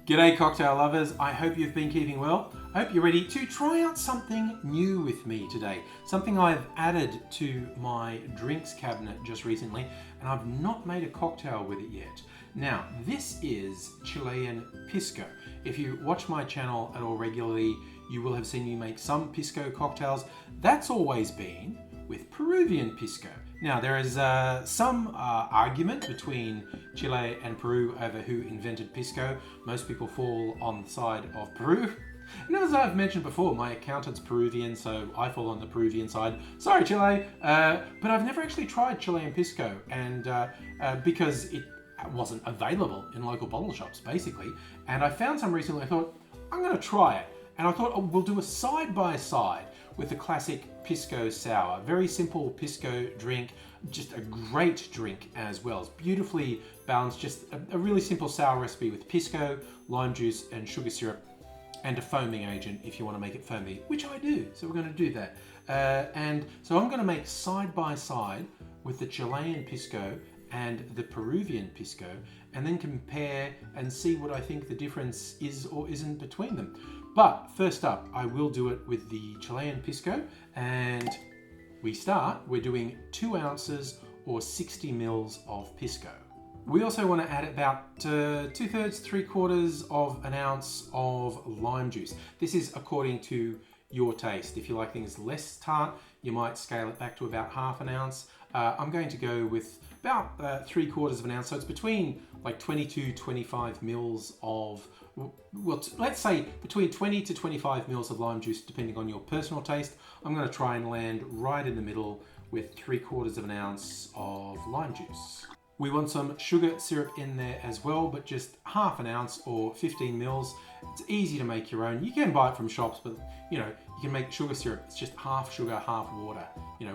G'day cocktail lovers, I hope you've been keeping well. I hope you're ready to try out something new with me today. Something I've added to my drinks cabinet just recently, and I've not made a cocktail with it yet. Now, this is Chilean Pisco. If you watch my channel at all regularly, you will have seen me make some Pisco cocktails. That's always been with Peruvian Pisco. Now, there is some argument between Chile and Peru over who invented Pisco. Most people fall on the side of Peru. And as I've mentioned before, my accountant's Peruvian, so I fall on the Peruvian side. Sorry, Chile, but I've never actually tried Chilean Pisco, and because it wasn't available in local bottle shops, basically. And I found some recently. I thought, I'm going to try it. And I thought, we'll do a side-by-side with the classic Pisco Sour. Very simple Pisco drink, just a great drink as well. It's beautifully balanced, just a really simple sour recipe with Pisco, lime juice, and sugar syrup, and a foaming agent if you want to make it foamy, which I do. So we're going to do that. And so I'm going to make side-by-side with the Chilean Pisco and the Peruvian Pisco, and then compare and see what I think the difference is or isn't between them. But first up, I will do it with the Chilean Pisco, and we're doing 2 ounces or 60 mils of Pisco. We also want to add about 2/3, 3/4 of an ounce of lime juice. This is according to your taste. If you like things less tart, you might scale it back to about half an ounce. I'm going to go with about 3/4 of an ounce. So it's between like 22, 25 mils of, well, let's say between 20 to 25 mils of lime juice, depending on your personal taste. I'm going to try and land right in the middle with 3/4 of an ounce of lime juice. We want some sugar syrup in there as well, but just half an ounce or 15 mils. It's easy to make your own. You can buy it from shops, but you can make sugar syrup. It's just half sugar, half water.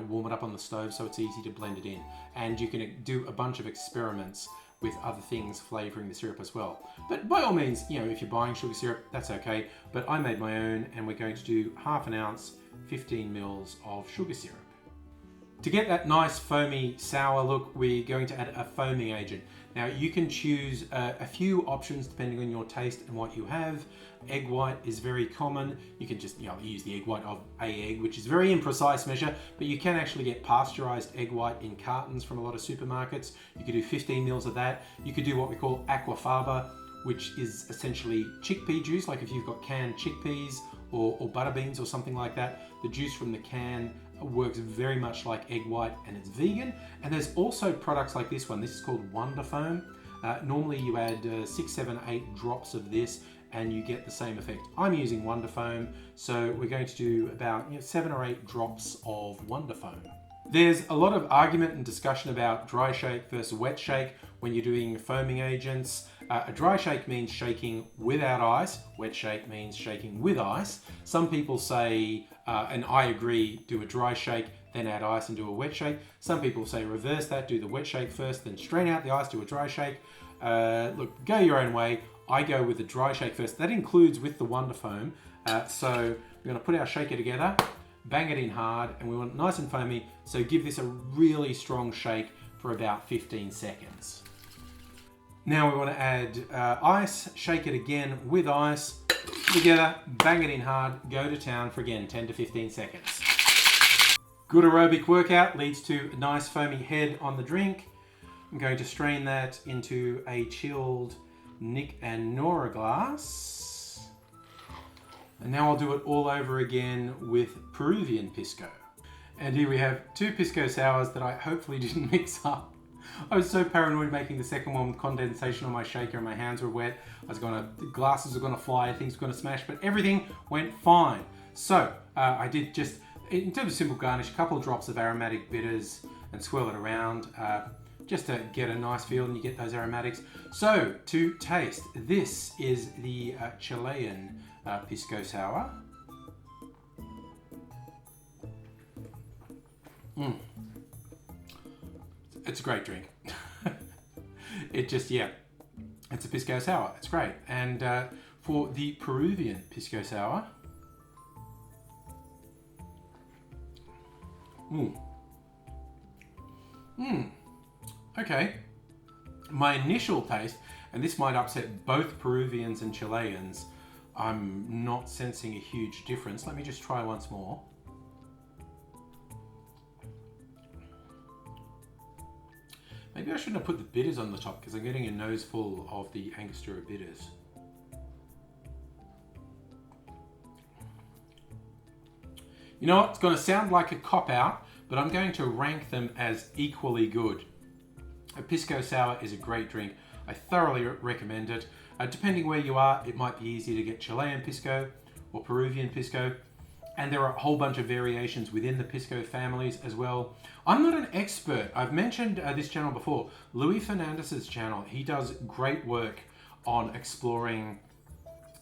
Warm it up on the stove so it's easy to blend it in. And you can do a bunch of experiments with other things flavoring the syrup as well. But by all means, if you're buying sugar syrup, that's okay. But I made my own, and we're going to do half an ounce, 15 mils of sugar syrup. To get that nice foamy sour look, we're going to add a foaming agent. Now you can choose a few options depending on your taste and what you have. Egg white is very common. You can just use the egg white of a egg, which is a very imprecise measure, but you can actually get pasteurized egg white in cartons from a lot of supermarkets. You could do 15 mils of that. You could do what we call aquafaba, which is essentially chickpea juice, like if you've got canned chickpeas or butter beans or something like that. The juice from the can works very much like egg white, and it's vegan. And there's also products like this one. This is called Wonder Foam. Normally you add 6, 7, 8 drops of this and you get the same effect. I'm using Wonder Foam, so we're going to do about 7 or 8 drops of Wonder Foam. There's a lot of argument and discussion about dry shake versus wet shake when you're doing foaming agents. A dry shake means shaking without ice. Wet shake means shaking with ice. Some people say, and I agree, do a dry shake, then add ice and do a wet shake. Some people say reverse that, do the wet shake first, then strain out the ice, do a dry shake. Look, go your own way. I go with the dry shake first. That includes with the Wonder Foam. So we're going to put our shaker together, bang it in hard, and we want it nice and foamy. So give this a really strong shake for about 15 seconds. Now we want to add ice, shake it again with ice, together, bang it in hard, go to town for again 10 to 15 seconds. Good aerobic workout leads to a nice foamy head on the drink. I'm going to strain that into a chilled Nick and Nora glass. And now I'll do it all over again with Peruvian Pisco. And here we have 2 Pisco Sours that I hopefully didn't mix up. I was so paranoid making the second one with condensation on my shaker and my hands were wet. The glasses were gonna fly, things were gonna smash, but everything went fine. So I did just, in terms of simple garnish, a couple of drops of aromatic bitters and swirl it around just to get a nice feel and you get those aromatics. So to taste, this is the Chilean Pisco Sour. It's a great drink. It's a Pisco Sour. It's great. And for the Peruvian Pisco Sour, okay. My initial taste, And this might upset both Peruvians and Chileans. I'm not sensing a huge difference. Let me just try once more. Maybe I shouldn't have put the bitters on the top because I'm getting a nose full of the Angostura bitters. You know what? It's going to sound like a cop-out, but I'm going to rank them as equally good. A Pisco Sour is a great drink. I thoroughly recommend it. Depending where you are, it might be easy to get Chilean Pisco or Peruvian Pisco. And there are a whole bunch of variations within the Pisco families as well. I'm not an expert. I've mentioned this channel before. Louis Fernandez's channel. He does great work on exploring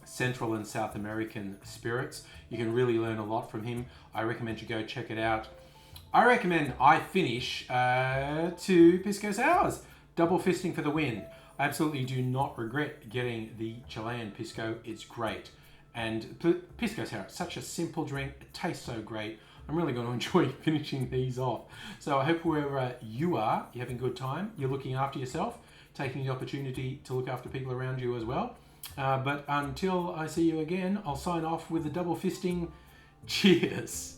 Central and South American spirits. You can really learn a lot from him. I recommend you go check it out. I recommend I finish 2 Pisco Sours. Double fisting for the win. I absolutely do not regret getting the Chilean Pisco. It's great. And Pisco Sour, such a simple drink. It tastes so great. I'm really going to enjoy finishing these off. So I hope wherever you are, you're having a good time. You're looking after yourself, taking the opportunity to look after people around you as well. But until I see you again, I'll sign off with a double fisting. Cheers.